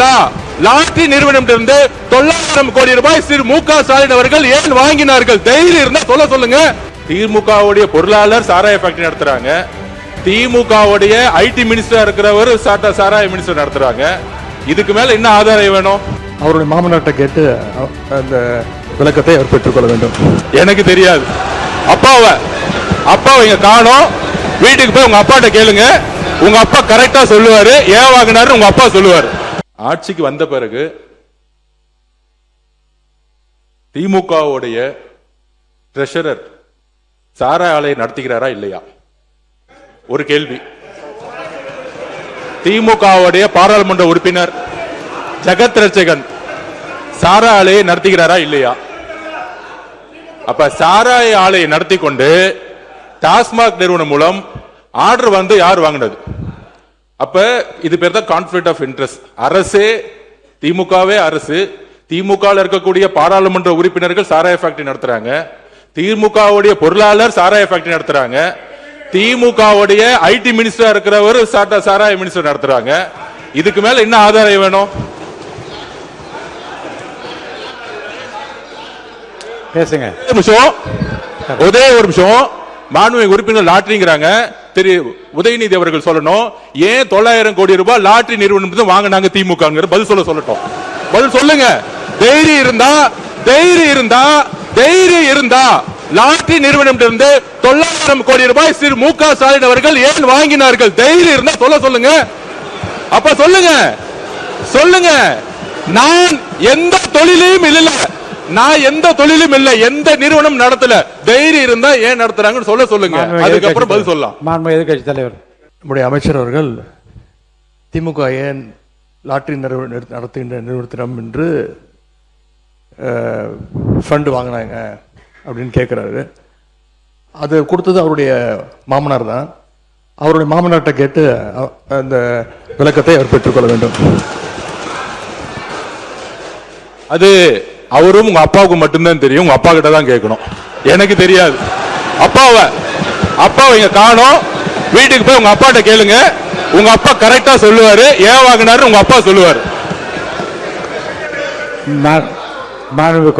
இருந்தா லாட்டரி நிறுவனத்திலிருந்து 900 கோடி ரூபாய் திரு மு.க. ஸ்டாலின் அவர்கள் ஏன் வாங்கினார்கள்? தைரியம் இருந்தா சொல்லுங்க. திமுகவுடைய பொருளாளர் சாராய ஃபேக்டரி நடத்துறாங்க. திமுகவுடைய ஐடி மினிஸ்டரா இருக்கிறவர் சாராய மினிஸ்டர் நடத்துறாங்க. இதுக்கு மேல என்ன ஆதாரம் வேணும்? அவருடைய மாமனார்ட்ட கேட்டு அந்த விளக்கத்தை அவர் பெற்றுக்கொள்ள வேண்டும். எனக்கு தெரியாது. அப்பாவை இங்க காணோம். வீட்டுக்கு போய் உங்க அப்பாட்ட கேளுங்க. உங்க அப்பா கரெக்டா சொல்லுவாரு. ஏன் வாங்கினாரு உங்க அப்பா சொல்லுவாரு. ஆட்சிக்கு வந்த பிறகு திமுகவுடைய ட்ரெஷரர் சாராய ஆலையை நடத்துகிறாரா இல்லையா? ஒரு கேள்வி. திமுகவுடைய பாராளுமன்ற உறுப்பினர் ஜெகத் ரட்சகன் சாராய ஆலையை நடத்துகிறாரா இல்லையா? அப்ப சாராய ஆலையை நடத்தி கொண்டு டாஸ்மாக் நிறுவனம் மூலம் ஆர்டர் வந்து யார் வாங்கினது? அப்ப இது பேர் தான் கான்ஃபிளிக்ட் ஆஃப் இன்ட்ரெஸ்ட். அரசே, திமுகவே அரசு, திமுக இருக்கக்கூடிய பாராளுமன்ற உறுப்பினர்கள் சாராய ஃபேக்டரி நடத்துறாங்க. திமுகவுடைய பொருளாளர் சாராய ஃபேக்டரி நடத்துறாங்க. திமுகவுடைய ஐடி மினிஸ்டரா இருக்கிறவர் சாராய மினிஸ்டர் நடத்துறாங்க. இதுக்கு மேல என்ன ஆதாரம் வேணும்? பேசுங்க. ஒரே ஒரு நிமிஷம். மாண்புமிகு உறுப்பினர் லாட்டரிங்கிறாங்க. திரு உதயநிதி அவர்கள் சொல்லணும். ஏன் 900 கோடி ரூபாய் லாட்டரி நிறுவனம் வாங்கினாங்க திமுக? பதில் சொல்லட்டும். பதில் சொல்லுங்க. தைரியம் இருந்தா லாட்டரி நிறுவனத்திலிருந்து 900 கோடி ரூபாய் திரு மு.க. ஸ்டாலின் அவர்கள் ஏன் வாங்கினார்கள்? தைரியம் இருந்தா சொல்லுங்க. அப்ப சொல்லுங்க. நான் எந்த தொழிலையும் இல்லை, எந்த நிறுவனம் நடத்தல. தைரியம் இருந்தா ஏன் நடத்துறாங்கன்னு சொல்லுங்க. அதுக்கப்புறம் பதில் சொல்லலாம். மாண்புமிகு எதிர்க்கட்சி தலைவர், நம்முடைய அமைச்சர் அவர்கள் திமுக ஏன் லாட்டரி நடத்துகின்ற நிறுவனத்திடம் என்று ஃபண்டு வாங்கினாங்க அப்படின்னு கேட்குறாரு. அது கொடுத்தது அவருடைய மாமனார் தான். அவருடைய மாமனார்ட்ட கேட்டு அந்த விளக்கத்தை அவர் பெற்றுக்கொள்ள வேண்டும். அது அவரும் உங்க அப்பாவுக்கு மட்டும்தான் தெரியும். உங்க அப்பா கிட்ட தான் கேட்கணும். எனக்கு தெரியாது. அப்பாவை இங்க காணோம். வீட்டுக்கு போய் உங்க அப்பாட்ட கேளுங்க. உங்க அப்பா கரெக்டா சொல்லுவாரு. ஏன் வாங்கினாரு உங்க அப்பா சொல்லுவாரு. மாண்புமிகு